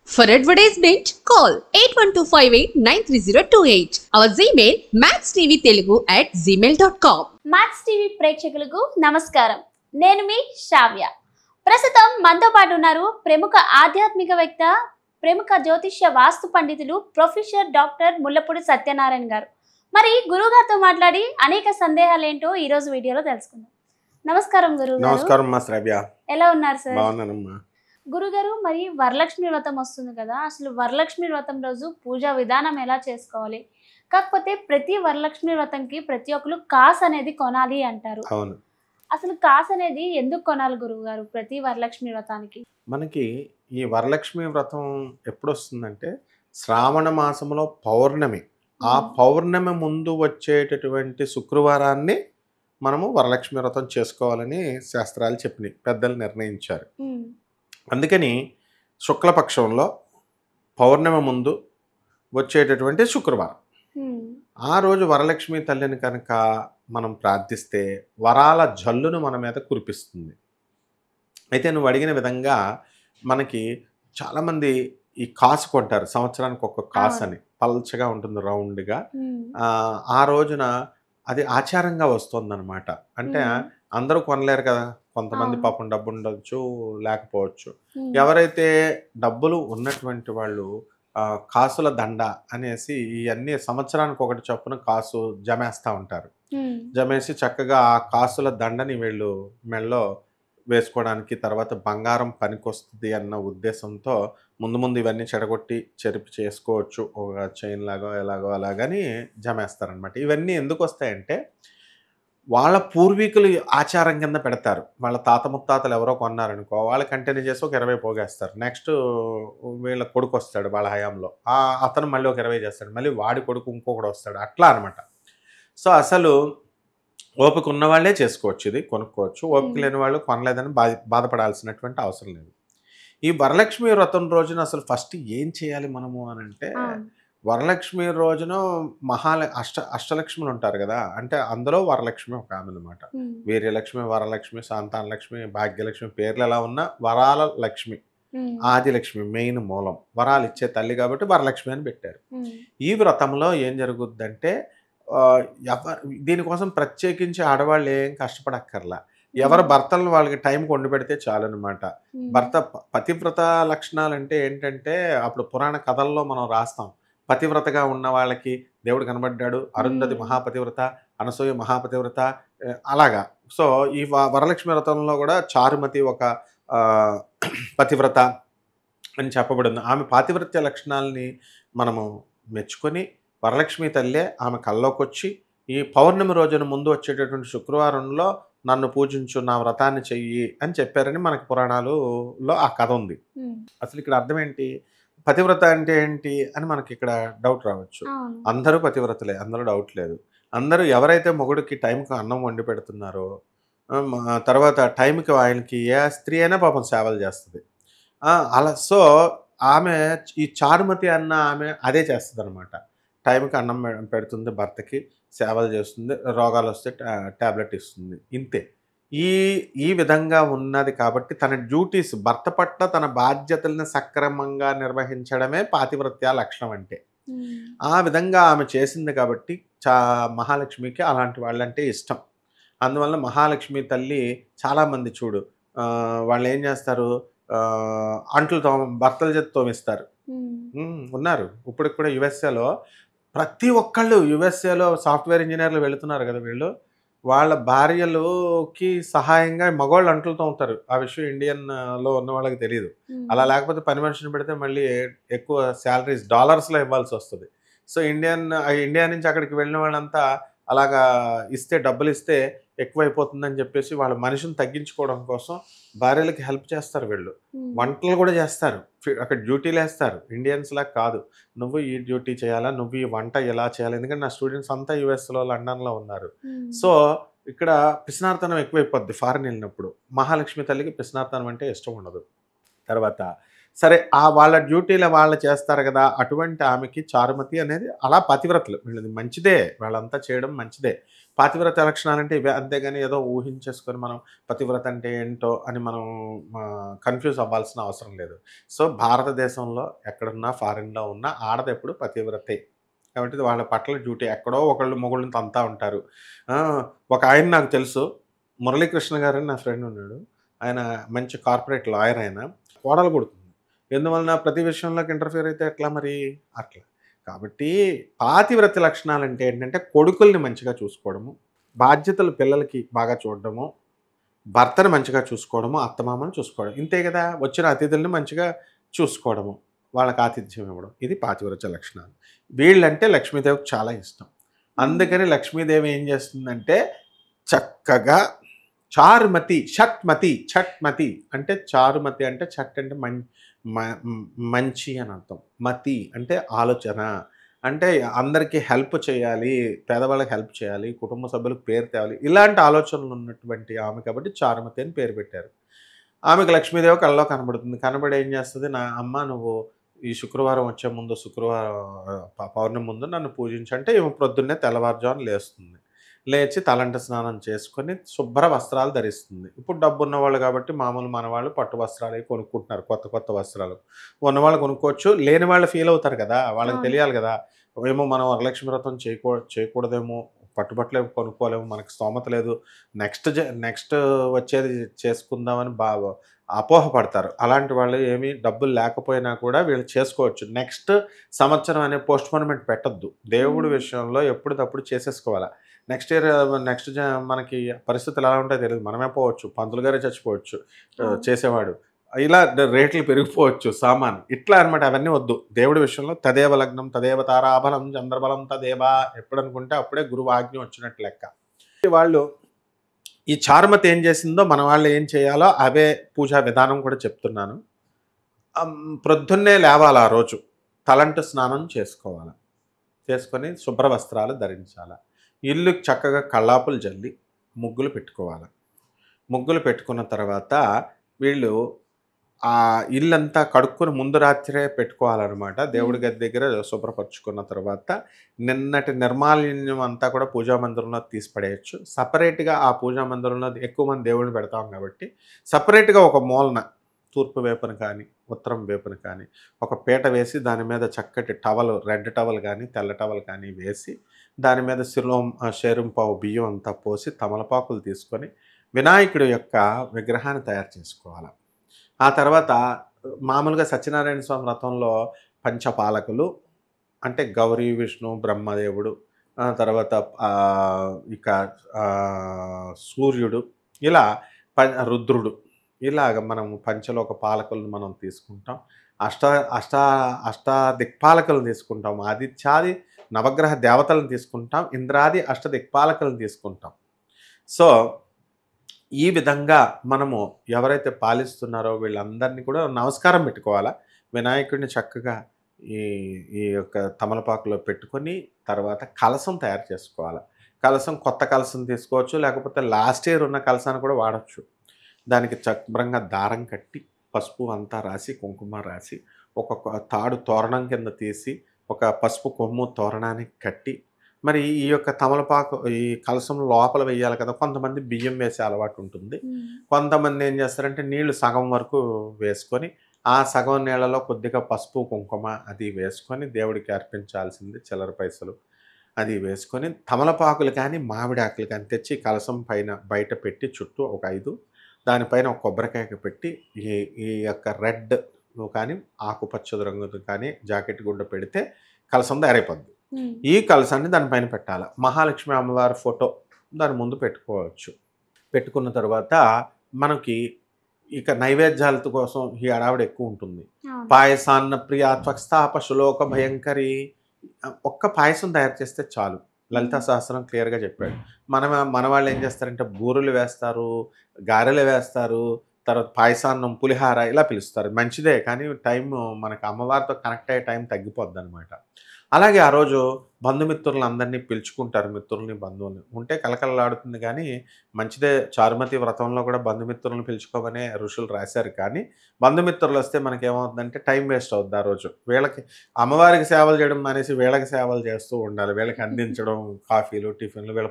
For advertisement, call 8125893028. Our Gmail mathstvtelugu@gmail.com. Maths TV ప్రేక్షకులకు నమస్కారం. నేను మీ శ్రావ్య. ప్రస్తుతం మనతో పాటు ఉన్నారు ప్రముఖ ఆధ్యాత్మికవేత్త, ప్రముఖ జ్యోతిష్య వాస్తు పండితులు ప్రొఫెసర్ డాక్టర్ ముల్లపూడి సత్యనారాయణ గారు. మరి గురువు గారితో మాట్లాడి అనేక సందేహాలు ఏంటో ఈ రోజు వీడియోలో తెలుసుకుందాం. నమస్కారం గురువు గారు. నమస్కారం మా శ్రావ్య. ఎలా ఉన్నారు సార్? బాగున్నానమ్మా. గురుగారు, మరి వరలక్ష్మి వ్రతం వస్తుంది కదా, అసలు వరలక్ష్మి వ్రతం రోజు పూజా విధానం ఎలా చేసుకోవాలి? కాకపోతే ప్రతి వరలక్ష్మి వ్రతంకి ప్రతి ఒక్కరు కాసు అనేది కొనాలి అంటారు. అవును. అసలు కాసు అనేది ఎందుకు కొనాలి గురువు గారు ప్రతి వరలక్ష్మి వ్రతానికి? మనకి ఈ వరలక్ష్మి వ్రతం ఎప్పుడు వస్తుందంటే శ్రావణ మాసంలో పౌర్ణమి. ఆ పౌర్ణమి ముందు వచ్చేటటువంటి శుక్రవారాన్ని మనము వరలక్ష్మి వ్రతం చేసుకోవాలని శాస్త్రాలు చెప్పినాయి, పెద్దలు నిర్ణయించారు. అందుకని శుక్లపక్షంలో పౌర్ణమి ముందు వచ్చేటటువంటి శుక్రవారం, ఆ రోజు వరలక్ష్మి తల్లిని కనుక మనం ప్రార్థిస్తే వరాల జల్లును మన మీద కురిపిస్తుంది. అయితే నువ్వు అడిగిన విధంగా మనకి చాలామంది ఈ కాసు కొంటారు, సంవత్సరానికి ఒక కాసు అని, పల్చగా ఉంటుంది రౌండ్గా. ఆ రోజున అది ఆచారంగా వస్తుందన్నమాట. అంటే అందరూ కొనలేరు కదా, కొంతమంది పాపం డబ్బు ఉండొచ్చు, లేకపోవచ్చు. ఎవరైతే డబ్బులు ఉన్నటువంటి వాళ్ళు కాసుల దండ అనేసి ఇవన్నీ సంవత్సరానికి ఒకటి చొప్పున కాసు జమేస్తూ ఉంటారు. జమేసి చక్కగా ఆ కాసుల దండని వీళ్ళు మెడలో వేసుకోవడానికి, తర్వాత బంగారం పనికొస్తుంది అన్న ఉద్దేశంతో ముందు ముందు ఇవన్నీ చెడగొట్టి చెరిపి చేసుకోవచ్చు, ఒక చైన్ లాగో ఎలాగో అలాగని జమేస్తారనమాట. ఇవన్నీ ఎందుకు వస్తాయంటే వాళ్ళ పూర్వీకులు ఆచారం కింద పెడతారు. వాళ్ళ తాత ముత్తాతలు ఎవరో కొన్నారనుకో, వాళ్ళు కంటిన్యూ చేసి ఒక 20 పోగేస్తారు. నెక్స్ట్ వీళ్ళ కొడుకు వస్తాడు వాళ్ళ హయాంలో, అతను మళ్ళీ ఒక 20 చేస్తాడు, మళ్ళీ వాడి కొడుకు ఇంకొకటి వస్తాడు, అట్లా అనమాట. సో అసలు ఓపిక ఉన్న వాళ్ళే చేసుకోవచ్చు, ఇది కొనుక్కోవచ్చు. ఓపిక లేని వాళ్ళు కొనలేదని బాధపడాల్సినటువంటి అవసరం లేదు. ఈ వరలక్ష్మి వ్రతం రోజున అసలు ఫస్ట్ ఏం చేయాలి మనము అని అంటే, వరలక్ష్మి రోజున అష్టలక్ష్ములు ఉంటారు కదా, అంటే అందులో వరలక్ష్మి ఒక ఆమె అనమాట. వీర్యలక్ష్మి, వరలక్ష్మి, సంతానలక్ష్మి, భాగ్యలక్ష్మి పేర్లు ఎలా ఉన్నా వరాల లక్ష్మి, ఆదిలక్ష్మి మెయిన్ మూలం, వరాలు ఇచ్చే తల్లి కాబట్టి వరలక్ష్మి అని పెట్టారు. ఈ వ్రతంలో ఏం జరుగుద్దంటే దీనికోసం ప్రత్యేకించి ఆడవాళ్ళు ఏం కష్టపడక్కర్లా. ఎవరి భర్తలను వాళ్ళకి టైంకి వండి పెడితే చాలు అనమాట. భర్త పతివ్రత లక్షణాలు అంటే ఏంటంటే, అప్పుడు పురాణ కథల్లో మనం రాస్తాం, పతివ్రతగా ఉన్న వాళ్ళకి దేవుడు కనబడ్డాడు, అరుంధతి మహాపతివ్రత, అనసూయ మహాపతివ్రత, అలాగా. సో ఈ వరలక్ష్మి వ్రతంలో కూడా చారుమతి ఒక పతివ్రత అని చెప్పబడింది. ఆమె పాతివ్రత్య లక్షణాలని మనము మెచ్చుకొని వరలక్ష్మి తల్లే ఆమె కల్లోకి వచ్చి ఈ పౌర్ణమి రోజున ముందు వచ్చేటటువంటి శుక్రవారంలో నన్ను పూజించు, నా వ్రతాన్ని చెయ్యి అని చెప్పారని మనకి పురాణాలలో ఆ కథ ఉంది. అసలు ఇక్కడ అర్థం ఏంటి, పతివ్రత అంటే ఏంటి అని మనకి ఇక్కడ డౌట్ రావచ్చు. అందరూ పతివ్రతలే, అందులో డౌట్ లేదు. అందరూ ఎవరైతే మొగుడికి టైంకి అన్నం వండి పెడుతున్నారో, తర్వాత టైంకి ఆయనకి ఏ స్త్రీ అయినా పాపం సేవలు చేస్తుంది అలా. సో ఆమె ఈ చారుమతి అన్న ఆమె అదే చేస్తుంది అనమాట. టైంకి అన్నం పెడుతుంది, భర్తకి సేవలు చేస్తుంది, రోగాలు వస్తే ట్యాబ్లెట్ ఇస్తుంది, ఇంతే. ఈ విధంగా ఉన్నది కాబట్టి తన డ్యూటీస్, భర్త పట్ల తన బాధ్యతలను సక్రమంగా నిర్వహించడమే పాతివ్రత్య లక్షణం అంటే. ఆ విధంగా ఆమె చేసింది కాబట్టి మహాలక్ష్మికి అలాంటి వాళ్ళంటే ఇష్టం. అందువల్ల మహాలక్ష్మి తల్లి చాలామంది చూడు, వాళ్ళు ఏం చేస్తారు, అంట్లు భర్తల చేత తోమిస్తారు ఉన్నారు. ఇప్పుడు కూడా యుఎస్ఏలో ప్రతి ఒక్కళ్ళు, యుఎస్ఏలో సాఫ్ట్వేర్ ఇంజనీర్లు వెళుతున్నారు కదా వీళ్ళు, వాళ్ళ భార్యలకి సహాయంగా మగవాళ్ళు అంట్లు తోముతారు. ఆ విషయం ఇండియన్లో ఉన్న వాళ్ళకి తెలియదు. అలా లేకపోతే పని మనిషిని పెడితే మళ్ళీ ఎక్కువ శాలరీస్ డాలర్స్లో ఇవ్వాల్సి వస్తుంది. సో ఇండియా నుంచి అక్కడికి వెళ్ళిన వాళ్ళంతా అలాగా ఇస్తే, డబ్బులు ఇస్తే ఎక్కువైపోతుందని చెప్పేసి వాళ్ళ మనిషిని తగ్గించుకోవడం కోసం భార్యలకి హెల్ప్ చేస్తారు. వీళ్ళు వంటలు కూడా చేస్తారు, అక్కడ డ్యూటీలు వేస్తారు. ఇండియన్స్ లాగా కాదు, నువ్వు ఈ డ్యూటీ చేయాలా, నువ్వు ఈ వంట ఎలా చేయాలి. ఎందుకంటే నా స్టూడెంట్స్ అంతా యుఎస్లో, లండన్లో ఉన్నారు. సో ఇక్కడ పిసినార్తనం ఎక్కువైపోద్ది ఫారెన్ వెళ్ళినప్పుడు. మహాలక్ష్మి తల్లికి పిసినార్తనం అంటే ఇష్టం ఉండదు. తర్వాత సరే వాళ్ళ డ్యూటీలు వాళ్ళు చేస్తారు కదా, అటువంటి ఆమెకి చారుమతి అనేది అలా పతివ్రతలు, వీళ్ళది మంచిదే, వాళ్ళంతా చేయడం మంచిదే. పాతివ్రత లక్షణాలు అంటే ఇవే, అంతేగాని ఏదో ఊహించేసుకొని మనం పతివ్రత అంటే ఏంటో అని మనం కన్ఫ్యూజ్ అవ్వాల్సిన అవసరం లేదు. సో భారతదేశంలో ఎక్కడున్నా ఫారిన్‌లో ఉన్నా ఆడది ఎప్పుడు పతివ్రతే. కాబట్టి వాళ్ళ పట్ల డ్యూటీ ఎక్కడో ఒకళ్ళు మొగుళ్ళని తంతా ఉంటారు. ఆ! ఒక ఆయన నాకు తెలుసు, మురళీకృష్ణ గారని నా ఫ్రెండ్ ఉన్నాడు. ఆయన మంచి కార్పొరేట్ లాయర్ ఆయన. కోడలు కొడుతుంది. ఎందువలన ప్రతి విషయంలోకి ఇంటర్ఫియర్ అయితే ఎట్లా మరి? అట్లా. కాబట్టి పాతివ్రత్య లక్షణాలంటే ఏంటంటే కొడుకుల్ని మంచిగా చూసుకోవడము, బాధ్యతలు పిల్లలకి బాగా చూడడము, భర్తను మంచిగా చూసుకోవడము, అత్తమామను చూసుకోవడం. ఇంతే కదా! వచ్చిన అతిథుల్ని మంచిగా చూసుకోవడము, వాళ్ళకి ఆతిథ్యం ఇవ్వడం. ఇది పాతివ్రత్య లక్షణాలు. వీళ్ళంటే లక్ష్మీదేవికి చాలా ఇష్టం. అందుకని లక్ష్మీదేవి ఏం చేస్తుందంటే చక్కగా చారుమతి, ఛట్మతి అంటే చారుమతి అంటే చట్ అంటే మంచి అని అర్థం. మతి అంటే ఆలోచన. అంటే అందరికీ హెల్ప్ చేయాలి, పేదవాళ్ళకి హెల్ప్ చేయాలి, కుటుంబ సభ్యులకు పేరు తేవాలి. ఇలాంటి ఆలోచనలు ఉన్నటువంటి ఆమె కాబట్టి చారుమతి అని పేరు పెట్టారు. ఆమెకు లక్ష్మీదేవి కళ్ళలో కనబడుతుంది. కనబడి ఏం చేస్తది, నా అమ్మ నువ్వు ఈ శుక్రవారం వచ్చే ముందు పౌర్ణమి ముందు నన్ను పూజించంటే ఈమె ప్రొద్దున్నే తెల్లవారుజామున లేస్తుంది. లేచి తలంట స్నానం చేసుకొని శుభ్ర వస్త్రాలు ధరిస్తుంది. ఇప్పుడు డబ్బున్న వాళ్ళు కాబట్టి మామూలు మనవాళ్ళు పట్టు వస్త్రాలు అవి కొనుక్కుంటున్నారు, కొత్త వస్త్రాలు. ఉన్నవాళ్ళు కొనుక్కోవచ్చు, లేని వాళ్ళు ఫీల్ అవుతారు కదా, వాళ్ళకి తెలియాలి కదా. ఏమో మనం వరలక్ష్మి వ్రతం చేయకూడదేమో, పట్టుబట్టలు ఏమో కొనుక్కోలేము, మనకు స్తోమత లేదు, నెక్స్ట్ వచ్చేది చేసుకుందామని అపోహపడతారు. అలాంటి వాళ్ళు ఏమీ డబ్బులు లేకపోయినా కూడా వీళ్ళు చేసుకోవచ్చు. నెక్స్ట్ సంవత్సరం అనే పోస్ట్‌పోన్‌మెంట్ పెట్టొద్దు. దేవుడి విషయంలో ఎప్పటికప్పుడు చేసేసుకోవాలి. నెక్స్ట్ ఇయర్ మనకి పరిస్థితులు ఎలా ఉంటాయో తెలియదు. మనమే పోవచ్చు, పంతులు గారే చచ్చిపోవచ్చు చేసేవాడు. ఇలా రేట్లు పెరిగిపోవచ్చు సామాను. ఇట్లా అనమాట. అవన్నీ వద్దు. దేవుడి విషయంలో తదేవ లగ్నం తదేవ తారాబలం చంద్రబలం తదేవ ఎప్పుడనుకుంటే అప్పుడే గురువు ఆజ్ఞ వచ్చినట్టు లెక్క. వాళ్ళు ఈ చారుమతి ఏం చేసిందో మన వాళ్ళు ఏం చేయాలో అవే పూజా విధానం కూడా చెప్తున్నాను. ప్రొద్దున్నే లేవాలి, ఆ రోజు తలంటు స్నానం చేసుకోవాలి, చేసుకొని శుభ్ర వస్త్రాలు ధరించాలి, ఇల్లు చక్కగా కళ్ళాపులు జల్లి ముగ్గులు పెట్టుకోవాలి. ముగ్గులు పెట్టుకున్న తర్వాత వీళ్ళు ఆ ఇల్లంతా కడుక్కొని ముందు రాత్రే పెట్టుకోవాలన్నమాట. దేవుడి గది దగ్గర శుభ్రపరచుకున్న తర్వాత నిన్నటి నిర్మాల్యం అంతా కూడా పూజా మందిరంలో తీసి పడేయచ్చు. సపరేట్గా ఆ పూజా మందిరంలో ఎక్కువ మంది దేవుడిని పెడతాం కాబట్టి సపరేట్గా ఒక మూలన తూర్పు వైపున కానీ ఉత్తరం వైపున కానీ ఒక పీట వేసి దాని మీద చక్కటి టవల్, రెడ్ టవల్ కానీ తెల్ల టవల్ కానీ వేసి దాని మీద షేరుంపావు బియ్యం అంతా పోసి తమలపాకులు తీసుకొని వినాయకుడి యొక్క విగ్రహాన్ని తయారు చేసుకోవాలి. ఆ తర్వాత మామూలుగా సత్యనారాయణ స్వామి వ్రతంలో పంచపాలకులు అంటే గౌరీ, విష్ణు, బ్రహ్మదేవుడు, తర్వాత ఇక సూర్యుడు, ఇలా రుద్రుడు, ఇలాగ మనం పంచలోక పాలకులను మనం తీసుకుంటాం. అష్టాదిక్పాలకులను తీసుకుంటాం. ఆదిత్యాది నవగ్రహ దేవతలను తీసుకుంటాం. ఇంద్రాది అష్టదిక్పాలకులను తీసుకుంటాం. సో ఈ విధంగా మనము ఎవరైతే పాలిస్తున్నారో వీళ్ళందరినీ కూడా నమస్కారం పెట్టుకోవాలా. వినాయకుడిని చక్కగా ఈ యొక్క తమలపాకులో పెట్టుకొని తర్వాత కలశం తయారు చేసుకోవాలి. కలశం కొత్త కలశం తీసుకోవచ్చు, లేకపోతే లాస్ట్ ఇయర్ ఉన్న కలశాన్ని కూడా వాడచ్చు. దానికి శుభ్రంగా దారం కట్టి పసుపు అంతా రాసి కుంకుమ రాసి ఒక తాడు తోరణం కింద తీసి ఒక పసుపు కొమ్ము తోరణానికి కట్టి మరి ఈ యొక్క తమలపాకు ఈ కలశం లోపల వేయాలి కదా. కొంతమంది బియ్యం వేసే అలవాటు ఉంటుంది. కొంతమంది ఏం చేస్తారంటే నీళ్లు సగం వరకు వేసుకొని ఆ సగం నీళ్ళలో కొద్దిగా పసుపు కుంకుమ అది వేసుకొని దేవుడికి అర్పించాల్సింది చిల్లర పైసలు అది వేసుకొని తమలపాకులు కానీ మామిడి ఆకులు కానీ తెచ్చి కలశం పైన బయట పెట్టి చుట్టూ ఒక 5 దానిపైన ఒక కొబ్బరికాయ పెట్టి ఈ యొక్క రెడ్ కానీ ఆకుపచ్చ రంగుది కానీ జాకెట్ గుడ్డ పెడితే కలశం తయారైపోద్ది. ఈ కలశాన్ని దానిపైన పెట్టాలి. మహాలక్ష్మి అమ్మవారి ఫోటో దాని ముందు పెట్టుకోవచ్చు. పెట్టుకున్న తర్వాత మనకి ఇక నైవేద్యాల కోసం ఈ అడావిడ ఎక్కువ ఉంటుంది. పాయసాన్న ప్రియా త్వక్స్థాప శులోక భయంకరి. ఒక్క పాయసం తయారు చేస్తే చాలు. లలితా సహస్రం క్లియర్గా చెప్పాడు. మన వాళ్ళు ఏం చేస్తారంటే బూరెలు వేస్తారు, గారెలు వేస్తారు, తర్వాత పాయసాన్నం, పులిహార ఇలా పిలుస్తారు. మంచిదే, కానీ టైం మనకు అమ్మవారితో కనెక్ట్ అయ్యే టైం తగ్గిపోద్ది అనమాట. అలాగే ఆ రోజు బంధుమిత్రులందరినీ పిలుచుకుంటారు. మిత్రుల్ని, బంధువుల్ని. ఉంటే కలకలలాడుతుంది గానీ, మంచిదే. చారుమతి వ్రతంలో కూడా బంధుమిత్రులను పిలుచుకోమనే ఋషులు రాశారు. కానీ, బంధుమిత్రులొస్తే మనకేమవుతుందంటే టైం వేస్ట్ అవుద్ది ఆ రోజు. వీళ్ళకి అమ్మవారికి సేవలు చేయడం మానేసి వీళ్ళకి సేవలు చేస్తూ ఉండాలి. వీళ్ళకి అందించడం కాఫీలు, టిఫిన్‌లు, వీళ్ళ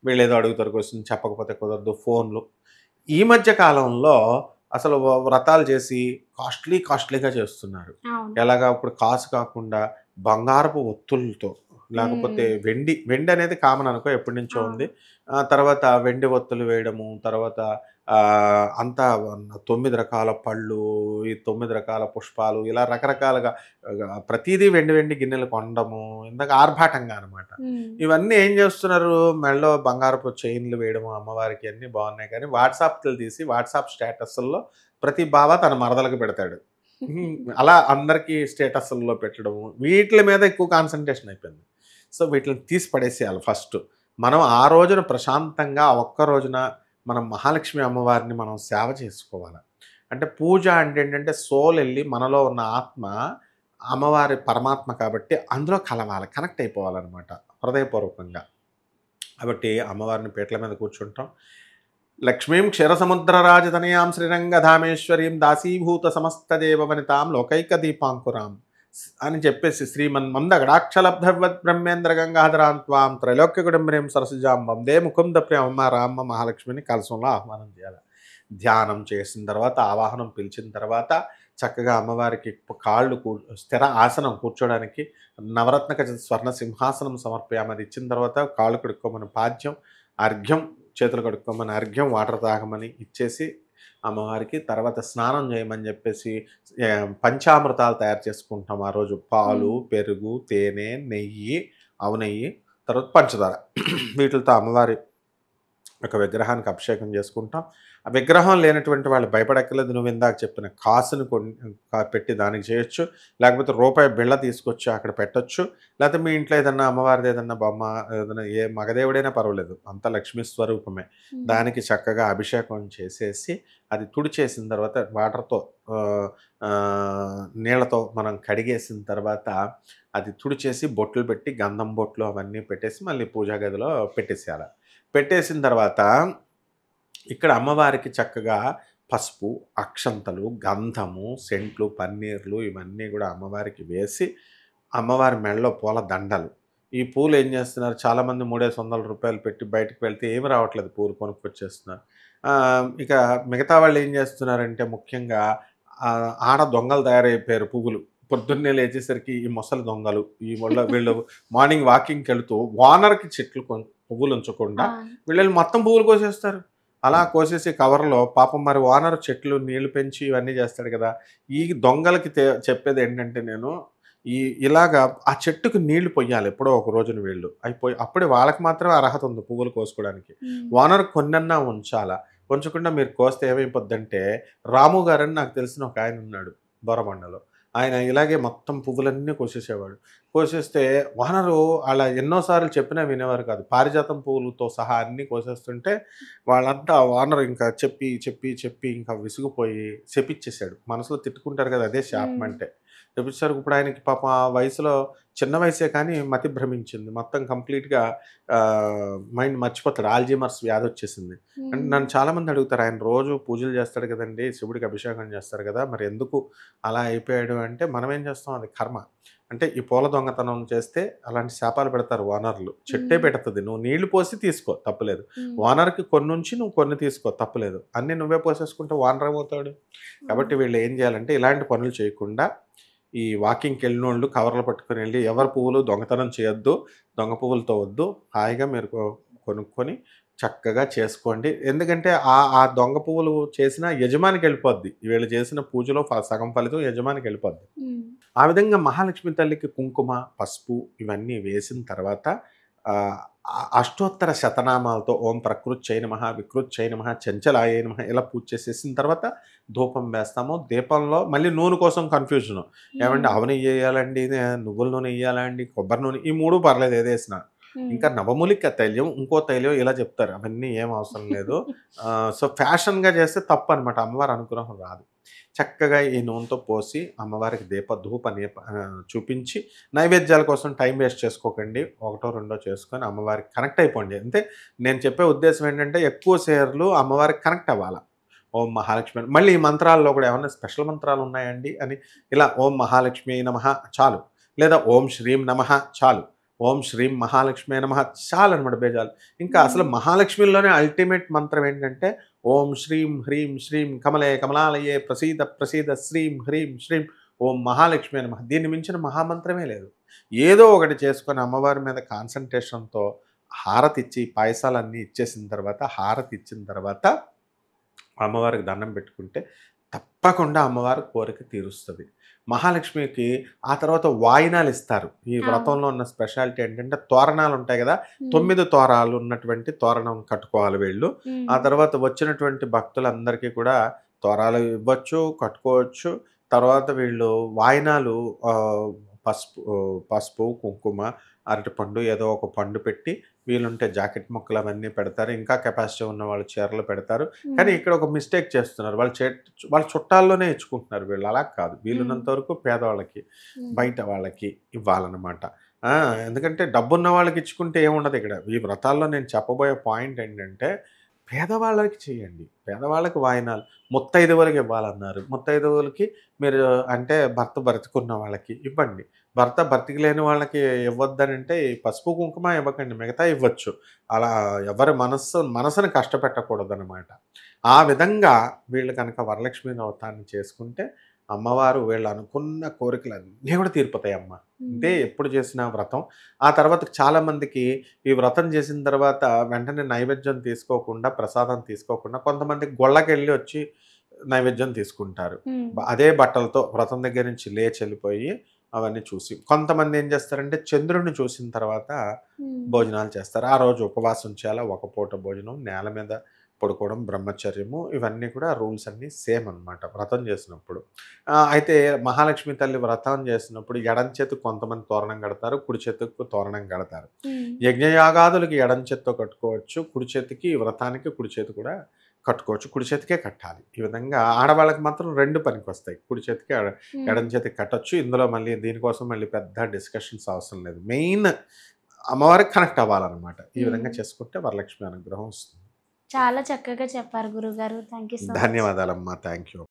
వీళ్ళేదో అడుగుతారు క్వెషన్ చెప్పకపోతే కుదరదు, ఫోన్‌లు. ఈ మధ్య కాలంలో అసలు వ్రతాలు చేసి కాస్ట్‌లీగా చేస్తున్నారు. అవును. ఎలాగా ఇప్పుడు కాసు కాకుండా బంగారపు ఒత్తులతో, లేకపోతే వెండి అనేది కామన్ అనుకో ఎప్పటినుంచో ఉంది. తర్వాత వెండి ఒత్తులు వేయడము, తర్వాత అంతా 9 రకాల పళ్ళు, ఈ 9 రకాల పుష్పాలు, ఇలా రకరకాలుగా ప్రతీదీ వెండి గిన్నెలు కొనడము, ఇందాక ఆర్భాటంగా అనమాట. ఇవన్నీ ఏం చేస్తున్నారు, మెడలో బంగారపు చైన్‌లు వేయడము అమ్మవారికి అన్నీ బాగున్నాయి. కానీ వాట్సాప్‌లు తీసి వాట్సాప్ స్టేటస్‌ల్లో ప్రతి బావ తన మరదలకు పెడతాడు. అలా అందరికీ స్టేటస్‌ల్లో పెట్టడము, వీట్ల మీద ఎక్కువ కాన్సంట్రేషన్ అయిపోయింది. సో, వీటిని తీసి పడేసేయాలి ఫస్ట్. మనం ఆ రోజున ప్రశాంతంగా ఆ ఒక్క రోజున మనం మహాలక్ష్మి అమ్మవారిని మనం సేవ చేసుకోవాలి. అంటే పూజ అంటే ఏంటంటే సోల్ ఎళ్ళి మనలో ఉన్న ఆత్మ అమ్మవారి పరమాత్మ కాబట్టి అందులో కలవాలి, కనెక్ట్ అయిపోవాలనమాట హృదయపూర్వకంగా. కాబట్టి అమ్మవారిని పీటల మీద కూర్చుంటాం. లక్ష్మీం క్షీరసముద్రరాజతనయాం శ్రీరంగధామేశ్వరీం దాసీభూత సమస్తదేవవనితాం లోకైక దీపాంకురాం అని చెప్పేసి శ్రీమన్మందగడాక్షలబ్ధవత్ బ్రహ్మేంద్ర గంగాధరాం త్వాం త్రైలోక్యకుటుంబినీం సరసిజాం వందే ముకుంద ప్రియమ్మ రామ్మ మహాలక్ష్మిని కలశంలో ఆహ్వానం చేయాలి. ధ్యానం చేసిన తర్వాత, ఆవాహనం పిలిచిన తర్వాత చక్కగా అమ్మవారికి కాళ్ళు స్థిర ఆసనం కూర్చోడానికి నవరత్నక స్వర్ణ సింహాసనం సమర్పయామది. అది ఇచ్చిన తర్వాత కాళ్ళు కడుక్కోమని పాద్యం, అర్ఘ్యం చేతులు కడుక్కోమని అర్ఘ్యం, వాటర్ తాగమని ఇచ్చేసి అమ్మవారికి తర్వాత స్నానం చేయమని చెప్పేసి పంచామృతాలు తయారు చేసుకుంటాం ఆ రోజు. పాలు, పెరుగు, తేనె, నెయ్యి, ఆవు నెయ్యి, తర్వాత పంచదార, వీటితో అమ్మవారి ఒక విగ్రహానికి అభిషేకం చేసుకుంటాం. ఆ విగ్రహం లేనటువంటి వాళ్ళు భయపడక్కర్లేదు. నువ్వు ఇందాక చెప్పిన కాసును పెట్టి దానికి చేయొచ్చు, లేకపోతే రూపాయి బిళ్ళ తీసుకొచ్చి అక్కడ పెట్టొచ్చు, లేకపోతే మీ ఇంట్లో ఏదన్నా అమ్మవారిది ఏదన్నా బొమ్మ, ఏదైనా ఏ మగదేవుడైనా పర్వాలేదు, అంత లక్ష్మీ స్వరూపమే. దానికి చక్కగా అభిషేకం చేసేసి అది తుడిచేసిన తర్వాత వాటర్తో నీళ్ళతో మనం కడిగేసిన తర్వాత అది తుడిచేసి బొట్లు పెట్టి గంధం బొట్లు అవన్నీ పెట్టేసి మళ్ళీ పూజా గదిలో పెట్టేసేయాలి. పెట్టేసిన తర్వాత ఇక్కడ అమ్మవారికి చక్కగా పసుపు, అక్షంతలు, గంధము, సెంట్లు, పన్నీర్లు ఇవన్నీ కూడా అమ్మవారికి వేసి అమ్మవారి మెడలో పూల దండలు. ఈ పూలు ఏం చేస్తున్నారు, చాలామంది 300 రూపాయలు పెట్టి బయటకు వెళ్తే ఏమి రావట్లేదు, పూలు కొనుక్కొచ్చేస్తున్నారు. ఇక మిగతా వాళ్ళు ఏం చేస్తున్నారంటే ముఖ్యంగా ఆడ దొంగలు తయారైపోయారు పువ్వులు. పొద్దున్నే లేచేసరికి ఈ ముసలి దొంగలు వీళ్ళు మార్నింగ్ వాకింగ్కి వెళుతూ ఓనర్కి చెట్లు పువ్వులు ఉంచకుండా వీళ్ళు మొత్తం పువ్వులు కోసేస్తారు. అలా కోసేసి కవర్లో పాపం మరి ఓనర్ చెట్లు నీళ్లు పెంచి ఇవన్నీ చేస్తాడు కదా. ఈ దొంగలకి చెప్పేది ఏంటంటే నేను ఇలాగా ఆ చెట్టుకు నీళ్లు పొయ్యాలి ఎప్పుడో ఒక రోజున వీళ్ళు అయిపోయి అప్పుడే వాళ్ళకి మాత్రమే అర్హత ఉంది పువ్వులు కోసుకోవడానికి. ఓనర్ కొన్నన్నా ఉంచాలా, ఉంచకుండా మీరు కోస్తే ఏమైపోద్దంటే, రాము గారని నాకు తెలిసిన ఒక ఆయన ఉన్నాడు బోరబండలో. ఆయన ఇలాగే మొత్తం పువ్వులన్నీ కోసేసేవాడు. కోసేస్తే ఓనరు అలా ఎన్నోసార్లు చెప్పినా వినేవారు కాదు. పారిజాతం పువ్వులతో సహా అన్నీ కోసేస్తుంటే వాళ్ళంతా ఓనర్ ఇంకా చెప్పి ఇంకా విసిగిపోయి శపిచ్చేసాడు. మనసులో తిట్టుకుంటారు కదా, అదే శాపం అంటే. చెప్పించారు. ఇప్పుడు ఆయనకి పాపం ఆ వయసులో చిన్న వయసే కానీ మతి భ్రమించింది. మొత్తం కంప్లీట్‌గా మైండ్ మర్చిపోతాడు. ఆల్జీమర్స్ వ్యాధి వచ్చేసింది. అంటే నన్ను చాలామంది అడుగుతారు, ఆయన రోజు పూజలు చేస్తాడు కదండీ, శివుడికి అభిషేకం చేస్తారు కదా, మరి ఎందుకు అలా అయిపోయాడు అంటే, మనం ఏం చేస్తాం, అది కర్మ. అంటే ఈ పూల దొంగతనం చేస్తే అలాంటి శాపాలు పెడతారు ఓనర్లు. చెట్టే పెడుతుంది, నువ్వు నీళ్లు పోసి తీసుకో తప్పులేదు. ఓనర్‌కి కొన్ని ఉంచి నువ్వు కొన్ని తీసుకో తప్పులేదు. అన్నీ నువ్వే పోసేసుకుంటే ఓనర్ ఏమవుతాడు? కాబట్టి వీళ్ళు ఏం చేయాలంటే ఇలాంటి పనులు చేయకుండా ఈ వాకింగ్‌కి వెళ్ళినోళ్ళు కవర్లు పట్టుకొని వెళ్ళి ఎవరి పువ్వులు దొంగతనం చేయొద్దు, దొంగ పువ్వులతో వద్దు, హాయిగా మీరు కొనుక్కొని చక్కగా చేసుకోండి. ఎందుకంటే ఆ దొంగ పువ్వులు చేసిన యజమానికి వెళ్ళిపోద్ది. వీళ్ళు చేసిన పూజలో సగం ఫలితం యజమానికి వెళ్ళిపోద్ది. ఆ విధంగా మహాలక్ష్మి తల్లికి కుంకుమ, పసుపు ఇవన్నీ వేసిన తర్వాత అష్టోత్తర శతనామాలతో ఓం ప్రకృత్యై నమః, వికృత్యై నమః, చంచలాయై నమః ఇలా పూజ చేసేసిన తర్వాత ధూపం వేస్తాము. దీపంలో మళ్ళీ నూనె కోసం కన్ఫ్యూజను. ఏమంటే ఆవు నెయ్యి వేయాలండి, నువ్వుల నూనె వేయాలా అండి, కొబ్బరి నూనె, ఈ 3 పర్లేదు ఏదేసినా. ఇంకా నవమూలిక తైలం, ఇంకో తైలం ఇలా చెప్తారు. అవన్నీ ఏం అవసరం లేదు. సో ఫ్యాషన్‌గా చేస్తే తప్పనమాట. అమ్మవారి అనుగ్రహం రాదు. చక్కగా ఈ నూనెతో పోసి అమ్మవారికి చూపించి నైవేద్యాల కోసం టైం వేస్ట్ చేసుకోకండి. ఒకటో రెండో చేసుకొని అమ్మవారికి కనెక్ట్ అయిపోండి. అంటే నేను చెప్పే ఉద్దేశ్యం ఏంటంటే ఎక్కువ సేర్లు అమ్మవారికి కనెక్ట్ అవ్వాల. ఓం మహాలక్ష్మి అని. మళ్ళీ ఈ మంత్రాల్లో కూడా ఏమన్నా స్పెషల్ మంత్రాలు ఉన్నాయండి అని ఇలా ఓం మహాలక్ష్మి నమః చాలు. లేదా ఓం శ్రీం నమః చాలు. ఓం శ్రీం మహాలక్ష్మి నమః చాలనమాట బేజాలు. ఇంకా అసలు మహాలక్ష్మిలోనే అల్టిమేట్ మంత్రం ఏంటంటే ఓం శ్రీం హ్రీం శ్రీం కమలే కమలాలయే ప్రసీద ప్రసీద శ్రీం హ్రీం శ్రీం ఓం మహాలక్ష్మి నమః. దీన్ని మించిన మహామంత్రమే లేదు. ఏదో ఒకటి చేసుకొని అమ్మవారి మీద కాన్సంట్రేషన్‌తో హారతి ఇచ్చి పాయసాలన్నీ ఇచ్చేసిన తర్వాత హారతి ఇచ్చిన తర్వాత అమ్మవారికి దండం పెట్టుకుంటే తప్పకుండా అమ్మవారి కోరిక తీరుస్తుంది. మహాలక్ష్మికి ఆ తర్వాత వాయినాలు ఇస్తారు. ఈ వ్రతంలో ఉన్న స్పెషాలిటీ ఏంటంటే తోరణాలు ఉంటాయి కదా, 9 తోరాలు ఉన్నటువంటి తోరణం కట్టుకోవాలి వీళ్ళు. ఆ తర్వాత వచ్చినటువంటి భక్తులందరికీ కూడా తోరాలు ఇవ్వచ్చు, కట్టుకోవచ్చు. తర్వాత వీళ్ళు వాయినాలు పసుపు, కుంకుమ, అరటిపండు ఏదో ఒక పండు పెట్టి వీలుంటే జాకెట్ ముక్కలు అవన్నీ పెడతారు. ఇంకా కెపాసిటీ ఉన్న వాళ్ళు చీరలు పెడతారు. కానీ ఇక్కడ ఒక మిస్టేక్ చేస్తున్నారు. వాళ్ళ చుట్టాల్లోనే ఇచ్చుకుంటున్నారు వీళ్ళు. అలా కాదు. వీలున్నంత వరకు పేదవాళ్ళకి, బయట వాళ్ళకి ఇవ్వాలన్నమాట. ఎందుకంటే డబ్బున్న వాళ్ళకి ఇచ్చుకుంటే ఏముండదు ఇక్కడ. ఈ వ్రతాల్లో నేను చెప్పబోయే పాయింట్ ఏంటంటే పేదవాళ్ళకి చేయండి. పేదవాళ్ళకి వాయినాలు. ముత్తైదువులకి ఇవ్వాలన్నారు. ముత్తైదువులకి మీరు అంటే భర్త బ్రతికున్న వాళ్ళకి ఇవ్వండి. భర్త బ్రతికి లేని వాళ్ళకి ఇవ్వద్దనంటే ఈ పసుపు కుంకుమ ఇవ్వకండి. మిగతా ఇవ్వచ్చు. అలా ఎవరి మనసుని కష్టపెట్టకూడదనమాట. ఆ విధంగా వీళ్ళు కనుక వరలక్ష్మి వ్రతాన్ని చేసుకుంటే అమ్మవారు వీళ్ళు అనుకున్న కోరికలన్నీ కూడా తీరిపోతాయమ్మ. అంటే ఎప్పుడు చేసిన వ్రతం. ఆ తర్వాత చాలామందికి ఈ వ్రతం చేసిన తర్వాత వెంటనే నైవేద్యం తీసుకోకుండా, ప్రసాదం తీసుకోకుండా కొంతమంది గొళ్ళకెళ్ళి వచ్చి నైవేద్యం తీసుకుంటారు. అదే బట్టలతో వ్రతం దగ్గర నుంచి లేచి వెళ్ళిపోయి అవన్నీ చూసి. కొంతమంది ఏం చేస్తారంటే చంద్రుడిని చూసిన తర్వాత భోజనాలు చేస్తారు. ఆ రోజు ఉపవాసం చేయాలా, ఒక పూట భోజనం, నేల మీద పడుకోవడం, బ్రహ్మచర్యము, ఇవన్నీ కూడా రూల్స్ అన్నీ సేమ్ అనమాట వ్రతం చేసినప్పుడు. అయితే మహాలక్ష్మి తల్లి వ్రతం చేసినప్పుడు ఎడం చేతికి కొంతమంది తోరణం కడతారు, కుడి చేతికి తోరణం కడతారు. యజ్ఞయాగాదులకి ఎడం చేత్తో కట్టుకోవచ్చు, కుడి చేతికి వ్రతానికి కుడి చేతి కూడా కట్టుకోవచ్చు. కుడి చేతికే కట్టాలి. ఈ విధంగా ఆడవాళ్ళకి మాత్రం 2 పనికొస్తాయి. కుడి చేతికి, ఎడం చేతికి కట్టొచ్చు. ఇందులో మళ్ళీ దీనికోసం మళ్ళీ పెద్ద డిస్కషన్స్ అవసరం లేదు. మెయిన్ అమ్మవారికి కనెక్ట్ అవ్వాలన్నమాట. ఈ విధంగా చేసుకుంటే వరలక్ష్మి అనుగ్రహం వస్తుంది. చాలా చక్కగా చెప్పారు గురుగారు. Thank you so much. ధన్యవాదాలమ్మా. Thank you.